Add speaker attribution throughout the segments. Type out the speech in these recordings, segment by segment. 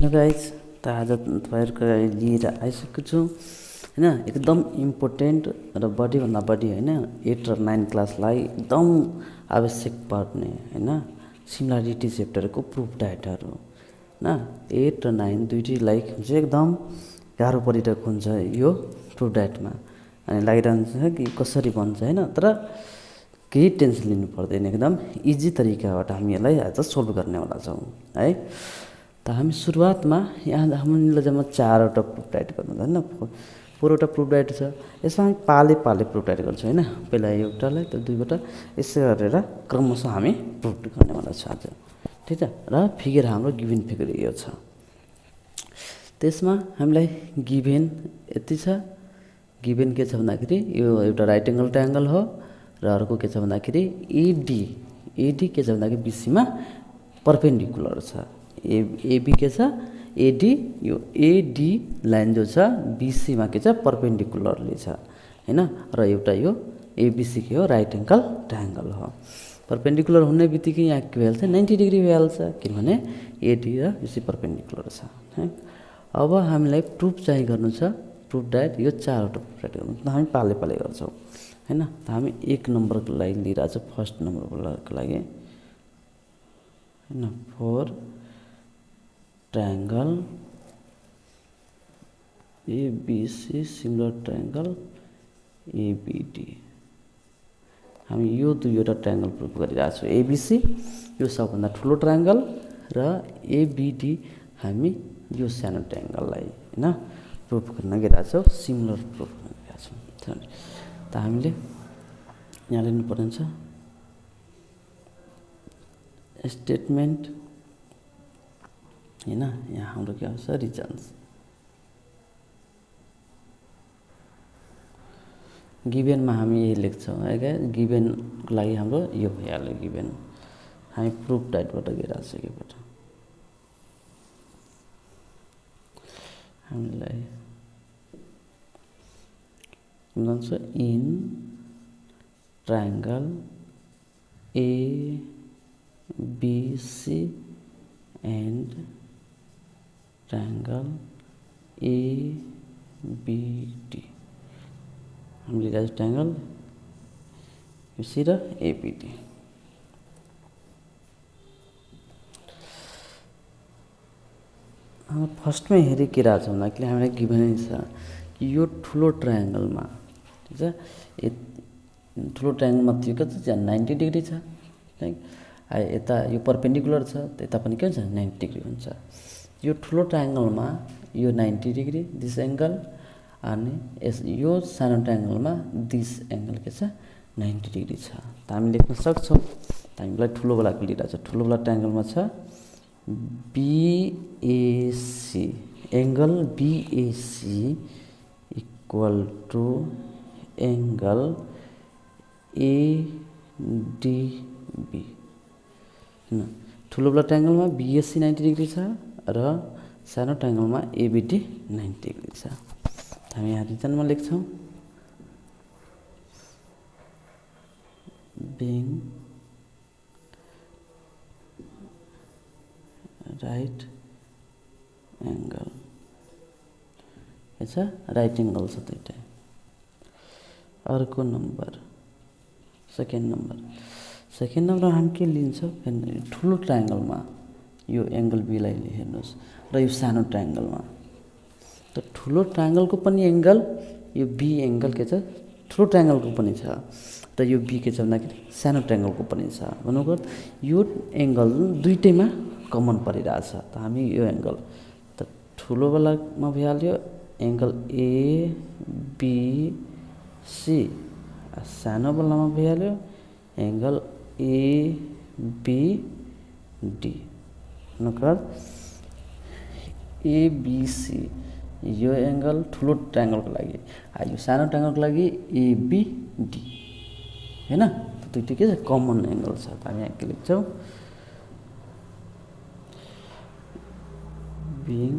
Speaker 1: Hello guys, त आज तपाईँहरूको लागि लिएर आइसकेको छु होइन। एकदम इम्पोर्टेन्ट र बढीभन्दा बढी होइन 8 र 9 क्लासलाई एकदम आवश्यक पर्ने होइन सिमिलरिटी च्याप्टरको प्रुफ डाटाहरू होइन 8 र 9 दुइटैलाई चाहिँ एकदम गाह्रो परिरहेको हुन्छ यो प्रुफ डाटामा। अनि लागिरहन्छ कि कसरी बन्छ होइन, तर केही टेन्सन लिनु पर्दैन, एकदम इजी तरिकाबाट हामी यसलाई आज सोल्भ गर्नेवाला छौँ है। त हामी सुरुवातमा यहाँ हामीले जम्मा 4वटा प्रुफ डाइट गर्नु होइन, 4वटा प्रुफ डाइट छ। यसमा हामी पाले पाले प्रुफ डाइट गर्छौँ होइन। पहिला एउटालाई त दुईवटा यसै गरेर क्रमशः हामी प्रुफ गर्नेवाला छ आज, ठिक छ। र फिगर हाम्रो गिभेन फिगर यो छ। त्यसमा हामीलाई गिभेन यति छ। गिभेन के छ भन्दाखेरि यो एउटा राइट एङ्गल ट्रायङ्गल हो र अर्को के छ भन्दाखेरि एडी के छ भन्दाखेरि बिसीमा पर्पेन्डिकुलर छ। एबी के छ, एडी यो एडी लाइन जो छ बिसीमा के छ पर्पेन्डिकुलरली छ होइन। र एउटा यो एबिसी के हो राइट एङ्गल ट्रायङ्गल हो। पर्पेन्डिकुलर हुने बित्तिकै यहाँ के भइहाल्छ 90 डिग्री भइहाल्छ, किनभने एडी र बिसी पर्पेन्डिकुलर छ है। अब हामीलाई प्रुफ चाहिँ गर्नु छ, प्रुफ डाइट यो 4वटा प्रुफ डाइट गर्नु त हामी पाले पाले गर्छौँ होइन। त हामी 1 नम्बरको लागि लिइरहेको छ, फर्स्ट नम्बरको लागि होइन। 4 triangle ABC similar triangle ABD. हामी यो दुईवटा ट्रायङ्गल प्रुफ गरिरहेको छौँ। एबिसी यो सबभन्दा ठुलो ट्रायङ्गल र एबिडी हामी यो सानो ट्रायङ्गललाई होइन प्रुफ गर्न गइरहेको छौँ, सिमिलर प्रुफ गर्न गइरहेको छौँ। त हामीले यहाँ लिनुपर्ने छ स्टेटमेन्ट होइन। यहाँ हाम्रो के आउँछ रिजन्स। गिभेनमा हामी यही लेख्छौँ है क्या। गिभेनको लागि हाम्रो यो भइहाल्यो गिभेन। हामी प्रुफ डाइटबाट गइरहेको छौँ योबाट। हामीलाई भन्छ in triangle ABC and triangle ABD. हामीले लिएको ट्रायङ्गल एबिसी र एबिडी। फर्स्टमै हेरिरहेको छ भन्दाखेरि हामीलाई गिभेन छ कि यो ठुलो ट्रायङ्गलमा ठिक छ, ठुलो ट्रायङ्गलमा त्यो के छ 90 डिग्री छ है। यता यो पर्पेन्डिकुलर छ त यता पनि के हुन्छ 90 डिग्री हुन्छ। यो ठुलो ट्रायङ्गलमा यो 90 डिग्री दिस एङ्गल, अनि यो सानो ट्रायङ्गलमा दिस एङ्गल के छ 90 डिग्री छ। त हामी लेख्न सक्छौँ। त हामीलाई ठुलोवालाको लिइरहेको छ। ठुलोवाला ट्रायङ्गलमा छ BAC, angle BAC equal to angle ADB होइन। ठुलोवाला ट्रायङ्गलमा बिएसी 90 डिग्री छ र सानो ट्रायङ्गलमा एबिडी 90 डिग्री छ। हामी यहाँ रिजनमा लेख्छौँ बिङ राइट एङ्गल के छ राइट एङ्गल छ दुइटै। अर्को नम्बर सेकेन्ड नम्बर हामी के लिन्छौँ ठुलो ट्रायङ्गलमा यो एङ्गल बीलाई हेर्नुहोस् र यो सानो ट्रायङ्गलमा। त ठुलो ट्रायङ्गलको पनि एङ्गल यो बी एङ्गल के छ ठुलो ट्रायङ्गलको पनि छ र यो बी के छ भन्दाखेरि सानो ट्रायङ्गलको पनि छ। भन्नुको यो एङ्गल दुइटैमा कमन परिरहेछ। त हामी यो एङ्गल त ठुलोवालामा भइहाल्यो एङ्गल एबिसी, सानोवालामा भइहाल्यो एङ्गल एबिडी। नकार एबिसी यो एङ्गल ठुलो ट्रायङ्गलको लागि, यो सानो ट्रायङ्गलको लागि एबिडी होइन। दुइटै के छ कमन एङ्गल छ। त हामी यहाँ के लेख्छौँ बिङ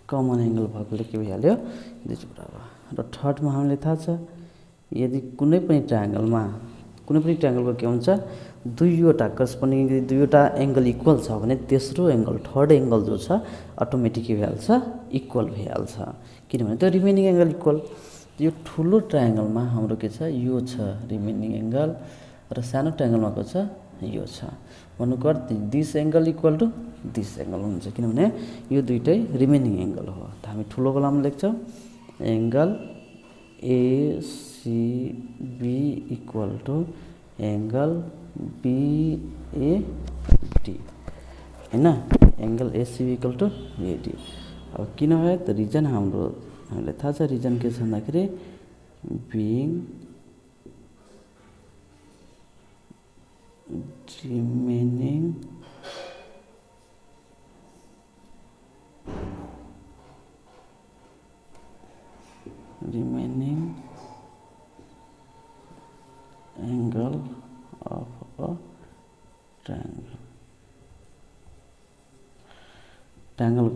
Speaker 1: कमन एङ्गल भएकोले के भइहाल्यो दुई बराबर। र थर्डमा हामीलाई थाहा छ यदि कुनै पनि ट्रायङ्गलको के हुन्छ दुईवटा करस्पोन्डिङ यदि दुईवटा एङ्गल इक्वल छ भने तेस्रो एङ्गल थर्ड एङ्गल जो छ अटोमेटिक के भइहाल्छ इक्वल भइहाल्छ किनभने त्यो रिमेनिङ एङ्गल इक्वल। यो ठुलो ट्रायङ्गलमा हाम्रो के छ यो छ रिमेनिङ एङ्गल र सानो ट्रायङ्गलमा को छ यो छ भन्नुको अर्थ this angle equal to this angle हुन्छ किनभने यो दुइटै रिमेनिङ एङ्गल हो। त हामी ठुलो गोलामा लेख्छौँ angle ACB equal to angle BAD हैन angle ACB equal to BAD. अब किन भयो त रिजन हाम्रो हामीलाई थाहा छ रिजन के छ भन्दाखेरि being remaining angle of a triangle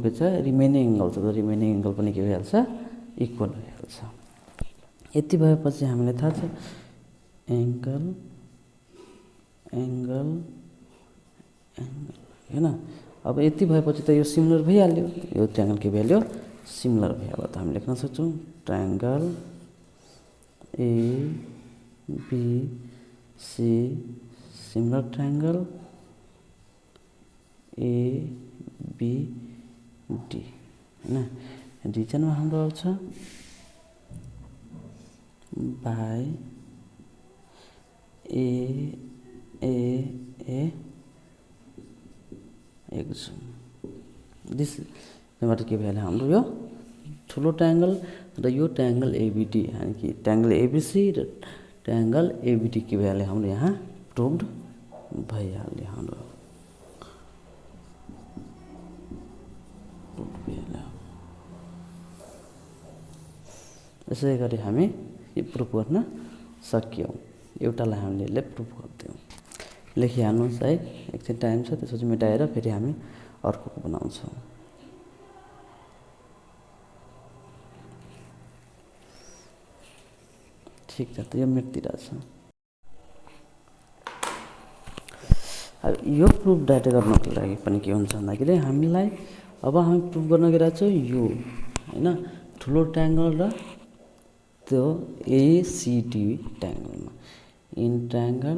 Speaker 1: के छ रिमेनिङ एङ्गल छ त रिमेनिङ एङ्गल पनि के भइहाल्छ इक्वल भइहाल्छ। यति भएपछि हामीलाई थाहा छ एङ्गल हैन। अब यति भएपछि त यो सिमिलर भइहाल्यो यो ट्रायङ्गल के भइहाल्यो सिमिलर भइहाल्यो। त हामी लेख्न सक्छौँ triangle ABC similar triangle ABD हैन। रिजनमा हाम्रो आउँछ बाई एक्सम दिसबाट के भइहाल्यो हाम्रो यो ठुलो ट्रायङ्गल र यो ट्रायङ्गल एबिडी यानि कि ट्रायङ्गल एबिसी र ट्रायङ्गल एबिडी के भइहाल्यो हाम्रो यहाँ प्रुभड भइहाल्यो हाम्रो यसै गरी हामी यो प्रुफ गर्न सक्यौँ। एउटालाई हामीले प्रुफ गरिदियौँ लेखिहाल्नुहोस् है एकछिन टाइम छ त्यसपछि मेटाएर फेरि हामी अर्को बनाउँछौँ। ठिक छ त यो मेटिरहेछ। अब यो प्रुफ डाटा गर्नको लागि पनि के हुन्छ भन्दाखेरि हामीलाई अब हामी प्रुफ गर्न गइरहेको छौँ यो हैन ठुलो ट्रायङ्गल र त्यो एसिडी ट्रायङ्गलमा in triangle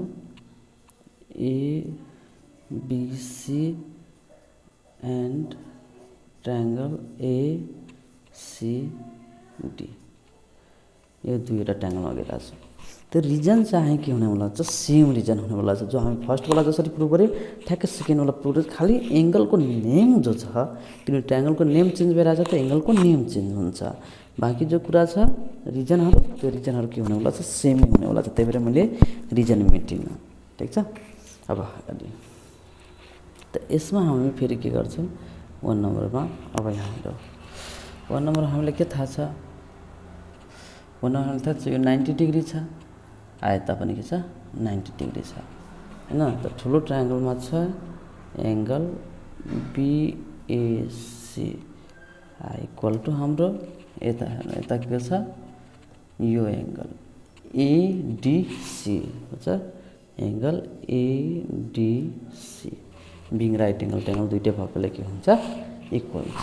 Speaker 1: ABC and triangle ACD यो दुईवटा ट्रायङ्गलमा गइरहेको छ। त्यो रिजन चाहिँ के हुनेवाला छ सेम रिजन हुनेवाला छ जो हामी फर्स्टवाला जसरी प्रुभ गऱ्यो ठ्याक्कै सेकेन्डवाला प्रुभ खालि एङ्गलको नेम जो छ किनभने ट्रायङ्गलको नेम चेन्ज भइरहेछ त एङ्गलको नेम चेन्ज हुन्छ बाँकी जो कुरा छ रिजनहरू त्यो रिजनहरू के हुनेवाला छ सेमै हुनेवाला छ त्यही भएर मैले रिजन मेटिनँ ठिक छ। अब त यसमा हामी फेरि के गर्छौँ 1 नम्बरमा अब यहाँ 1 नम्बर हामीलाई के थाहा छ 1 नम्बर हामीलाई थाहा छ यो 90 डिग्री छ आयता पनि के छ 90 डिग्री छ हैन। त ठुलो ट्रायङ्गलमा छ एङ्गल बिएसी इक्वल टु हाम्रो यता के छ यो एङ्गल एडिसी हुन्छ angle ADC being right angle triangle दुइटै भएकोले के हुन्छ इक्वल छ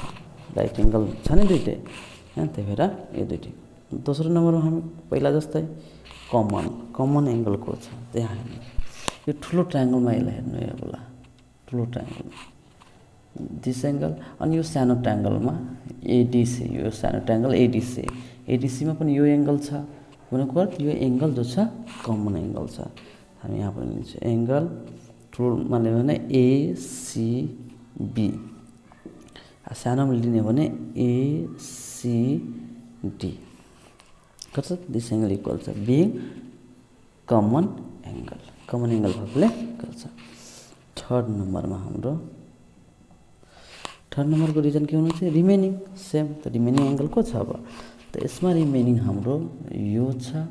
Speaker 1: राइट एङ्गल छ नि दुइटै त्यही भएर यो दुइटै। दोस्रो नम्बरमा हामी पहिला जस्तै कमन एङ्गलको छ त्यहाँ यो ठुलो ट्रायङ्गलमा यसलाई हेर्नु होला ठुलो ट्रायङ्गल दिस एङ्गल अनि यो सानो ट्रायङ्गलमा एडिसी यो सानो ट्रायङ्गल एडिसीमा पनि यो एङ्गल छ भनेको अर्थ यो एङ्गल जो छ कमन एङ्गल छ। हामी यहाँ पनि लिन्छौँ एङ्गल ठुलो मान्यो भने एसिबी सानोमा लिने भने एसिडी गर्छ दिस एङ्गल इक्वल छ बिङ कमन एङ्गल भएकोले गर्छ। थर्ड नम्बरको रिजन के हुनु चाहिँ रिमेनिङ सेम त रिमेनिङ एङ्गल को छ अब त यसमा रिमेनिङ हाम्रो यो छ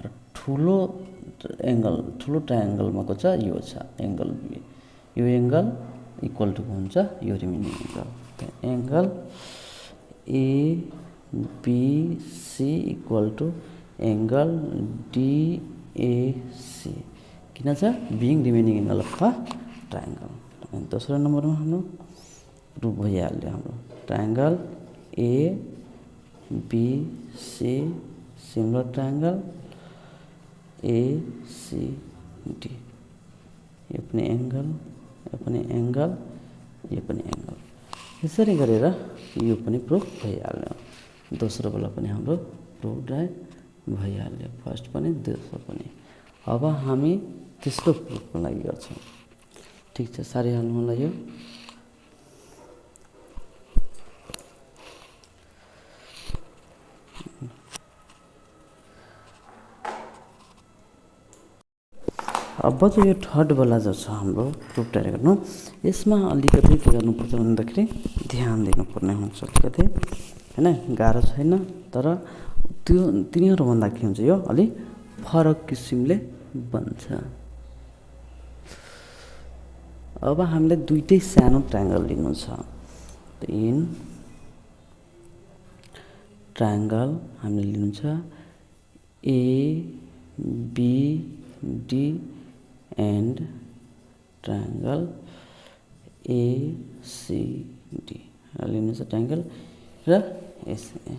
Speaker 1: र ठुलो ट्रायङ्गलमा को छ यो छ एङ्गल बी यो एङ्गल इक्वल टु हुन्छ यो remaining angle angle ABC equal to angle DAC किन छ being remaining angle of triangle. अनि दोस्रो नम्बरमा हाम्रो प्रुभ भइहाल्यो हाम्रो triangle ABC similar triangle ACD यो पनि एङ्गल यो पनि एङ्गल यो पनि एङ्गल यसरी गरेर यो पनि प्रुभ भइहाल्यो। दोस्रो वाला पनि हाम्रो प्रुभ भइहाल्यो फर्स्ट पनि दोस्रो पनि। अब हामी तेस्रो प्रुफको लागि गर्छौँ। ठिक छ सारिहाल्नु होला यो। अब चाहिँ यो थर्ड वाला जो छ हाम्रो प्रुफ तयार गर्नु यसमा अलिकति के गर्नुपर्छ भन्दाखेरि ध्यान दिनुपर्ने हुन्छ अलिकति हैन गाह्रो छैन तर त्यो तिनीहरूभन्दा के हुन्छ यो अलि फरक किसिमले बन्छ। अब हामीले दुईटै सानो ट्रायङ्गल लिनु छ इन ट्रायङ्गल हामीले लिनु छ एबिडी एन्ड ट्रायङ्गल एसिडी लिनु छ ट्रायङ्गल र एसए।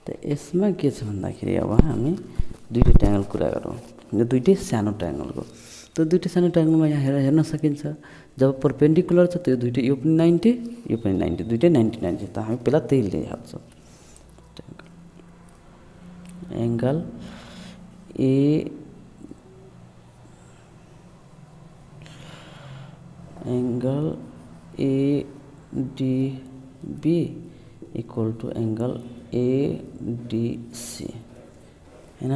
Speaker 1: त यसमा के छ भन्दाखेरि अब हामी दुईटै ट्रायङ्गल कुरा गरौँ यो दुईटै सानो ट्रायङ्गलको। त दुईटै सानो ट्रायङ्गलमा यहाँ हेर्न सकिन्छ जब परपेन्डिकुलर छ त्यो दुईटै यो पनि 90 यो पनि 90 दुईटै 90 90 त हामी पहिला त्यही लिइहाल्छौँ। Angle ADB equal to angle ADC हैन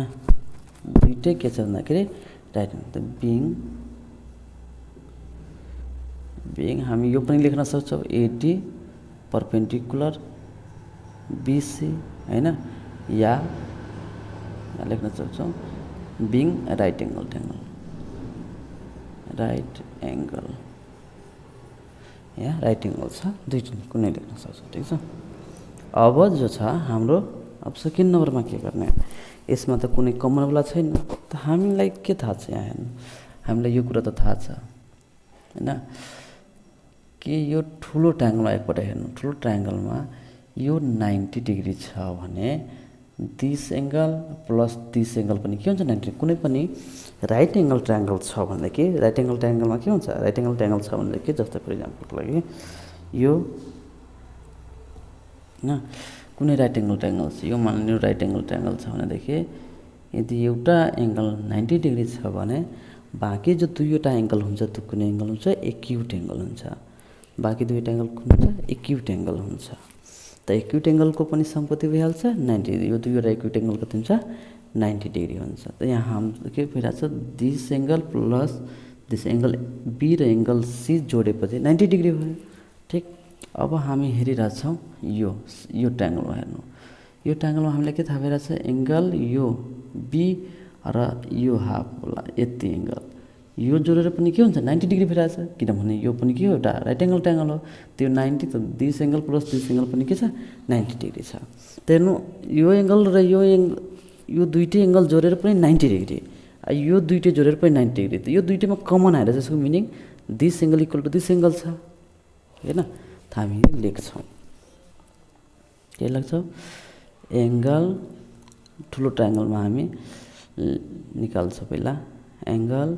Speaker 1: दुईटै के छ भन्दाखेरि राइट त बिङ हामी यो पनि लेख्न सक्छौँ एडी परपेन्डिकुलर बिसी हैन या लेख्न सक्छौँ बिङ राइट एङ्गल या राइट एङ्गल छ दुईटै कुनै लेख्न सक्छौँ। ठिक छ अब जो छ हाम्रो अब सेकेन्ड नम्बरमा के गर्ने यसमा त कुनै कमनवाला छैन त हामीलाई के थाहा छ यहाँ हेर्नु हामीलाई यो कुरा त थाहा छ हैन कि यो ठुलो ट्रायङ्गलमा एकपल्ट हेर्नु ठुलो ट्रायङ्गलमा यो 90 डिग्री छ भने this angle plus this angle पनि के हुन्छ 90 कुनै पनि राइट एङ्गल ट्रायङ्गल छ भनेदेखि राइट एङ्गल ट्रायङ्गलमा के हुन्छ राइट एङ्गल ट्रायङ्गल छ भनेदेखि जस्तै फर इक्जाम्पलको लागि यो हैन कुनै राइट एङ्गल ट्रायङ्गल छ यो मानिलिनु राइट एङ्गल ट्रायङ्गल छ भनेदेखि यदि एउटा एङ्गल 90 डिग्री छ भने बाँकी जो दुईवटा एङ्गल हुन्छ त्यो कुन एङ्गल हुन्छ एक्युट एङ्गल हुन्छ। बाँकी दुईवटा एङ्गल कुन हुन्छ एक्युट एङ्गल हुन्छ। त एक्युट एङ्गलको पनि सम कति भइहाल्छ 90 यो दुईवटा एक्युट एङ्गल कति हुन्छ 90 डिग्री हुन्छ। त यहाँ हाम्रो के भइरहेछ this angle plus this angle B र एङ्गल सी जोडेपछि 90 डिग्री भयो। ठिक अब हामी हेरिरहेछौँ यो ट्रायङ्गलमा हेर्नु यो ट्रायङ्गलमा हामीलाई के थाहा भइरहेछ एङ्गल यो बी र यो हाफ होला यति एङ्गल यो जोडेर पनि के हुन्छ 90 डिग्री भइरहेछ किनभने यो पनि के हो एउटा राइट एङ्गल ट्रायङ्गल हो त्यो 90 त this angle plus this angle पनि के छ 90 डिग्री छ। त हेर्नु यो एङ्गल र यो दुईटै एङ्गल जोडेर पनि 90 डिग्री यो दुईटै जोडेर पनि 90 डिग्री त यो दुईटैमा कमन आएर त्यसको meaning this angle equal to this angle छ हैन त हामी लेख्छौँ के लेख्छौँ एङ्गल ठुलो ट्रायङ्गलमा हामी निकाल्छौँ पहिला angle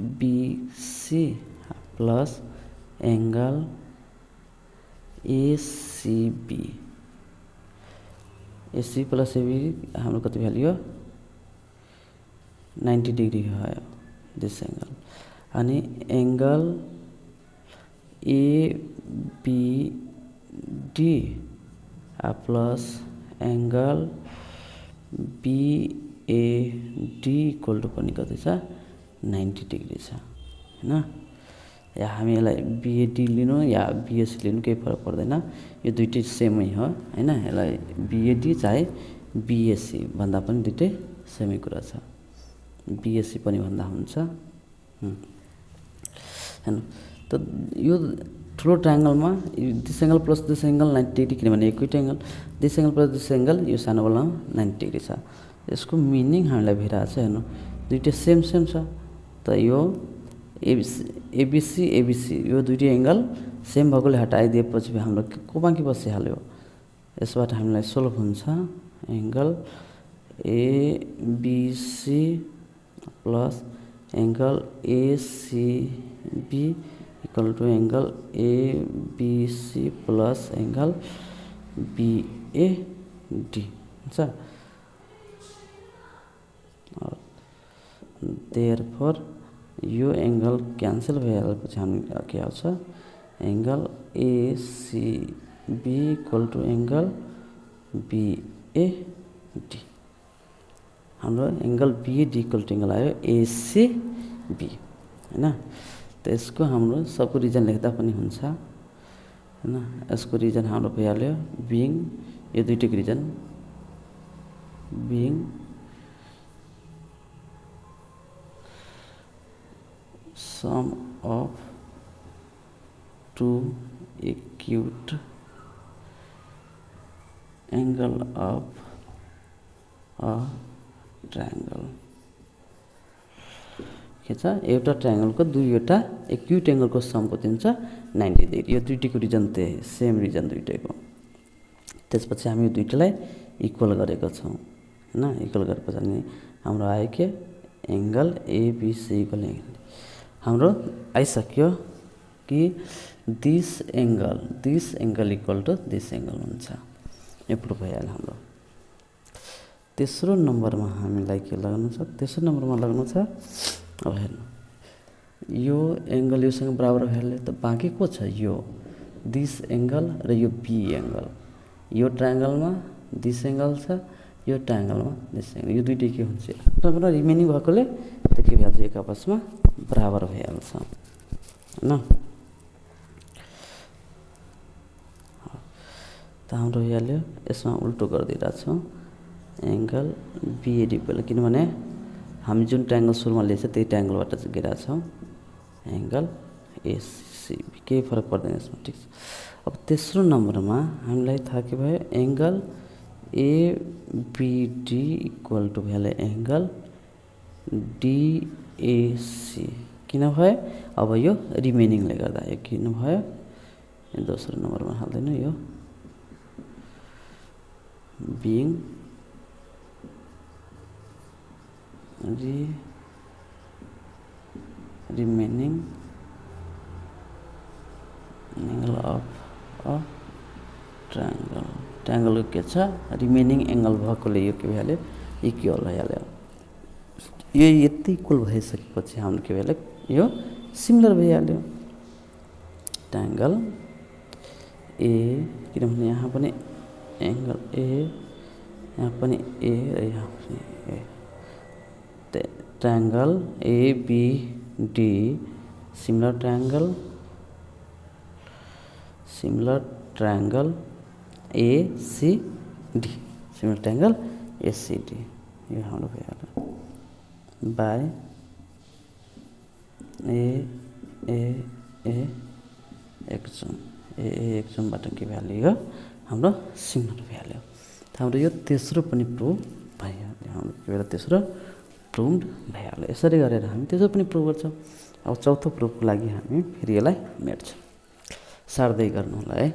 Speaker 1: ABC plus angle ACB AC plus AB हाम्रो कति भ्याल्यु 90 डिग्री भयो दिस एङ्गल अनि angle ABD plus angle BAD equal to पनि कति छ 90 डिग्री छ हैन या हामी यसलाई बिएडी लिनु या बिएसी लिनु केही फरक पर्दैन यो दुईटै सेमै हो हैन यसलाई बिएडी चाहे बिएसी भन्दा पनि दुईटै सेमै कुरा छ बिएसी पनि भन्दा हुन्छ हैन। त यो ठुलो ट्रायङ्गलमा this angle plus this angle 90 degree किनभने एकै angle, this angle plus this angle यो सानोवालामा 90 डिग्री छ। यसको मिनिङ हामीलाई भइरहेको छ हेर्नु, दुइटै सेम छ। त यो एबिसी यो दुइटै एङ्गल सेम भएकोले हटाइदिएपछि हाम्रो को बाँकी बसिहाल्यो। यसबाट हामीलाई सोल्भ हुन्छ angle ABC plus angle ACB equal to angle ABC plus angle BAD हुन्छ। देयरफोर यो एङ्गल क्यान्सल भइहालेपछि हामी के आउँछ angle ACB equal to angle BAD. हाम्रो angle BAD equal to angle आयो एसिबी हैन। त यसको हाम्रो सबको रिजन लेख्दा पनि हुन्छ हैन। यसको रिजन हाम्रो भइहाल्यो बिङ यो दुईटैको reason being sum of two acute angle of a triangle के छ एउटा ट्रायङ्गलको दुईवटा एक्युट एङ्गलको सम कति हुन्छ 90 डिग्री। यो दुईटैको रिजन त्यही सेम रिजन दुईटैको। त्यसपछि हामी यो दुईटैलाई इक्वल गरेको छौँ हैन। इक्वल गरेपछि अनि हाम्रो आयो के एङ्गल एबिसी इक्वल एङ्गल हाम्रो आइसक्यो कि this angle equal to this angle हुन्छ। यो प्रुफ भइहाल्यो हाम्रो। तेस्रो नम्बरमा हामीलाई के लगाउनु छ, तेस्रो नम्बरमा लगाउनु छ अब हेर्नु यो एङ्गल योसँग बराबर भइहाल्यो। त बाँकी को छ यो दिस एङ्गल र यो बी एङ्गल। यो ट्रायङ्गलमा दिस एङ्गल छ, यो ट्रायङ्गलमा दिस एङ्गल, यो दुईटै के हुन्छ र रिमेनिङ भएकोले त्यो के भइहाल्छ एक आपसमा बराबर भइहाल्छ हैन। त हाम्रो भइहाल्यो। यसमा उल्टो गरिदिइरहेको छौँ एङ्गल बिएडी पहिला किनभने हामी जुन ट्रायङ्गल सुरुमा लिएछ त्यही ट्रायङ्गलबाट गइरहेको छौँ एङ्गल एसिबी केही फरक पर्दैन यसमा ठिक छ। अब तेस्रो नम्बरमा हामीलाई थाहा के भयो एङ्गल एबिडी इक्वल टु भइहाल्यो एङ्गल डिएसी किन भयो अब यो रिमेनिङले गर्दा यो किन भयो दोस्रो नम्बरमा हाल्दैन यो being remaining angle of a triangle. ट्रायङ्गलको के छ रिमेनिङ एङ्गल भएकोले यो के भइहाल्यो इक्वल भइहाल्यो। यो यति इक्वल भइसकेपछि हाम्रो के भइहाल्यो यो सिमिलर भइहाल्यो ट्रायङ्गल ए किनभने यहाँ पनि एङ्गल ए यहाँ पनि ए र यहाँ पनि A. Triangle ABD similar triangle ACD similar triangle ACD यो हाम्रो भइहाल्यो बाई एक्समबाट के भइहाल्यो यो हाम्रो सिमिलर भइहाल्यो। हाम्रो यो तेस्रो पनि प्रुभ भइहाल्यो। हाम्रो के भइहाल्यो तेस्रो प्रुभ भइहाल्यो। यसरी गरेर हामी तेस्रो पनि प्रुभ गर्छौँ। अब चौथो प्रुफको लागि हामी फेरि यसलाई मेट्छौँ। सार्दै गर्नु होला है।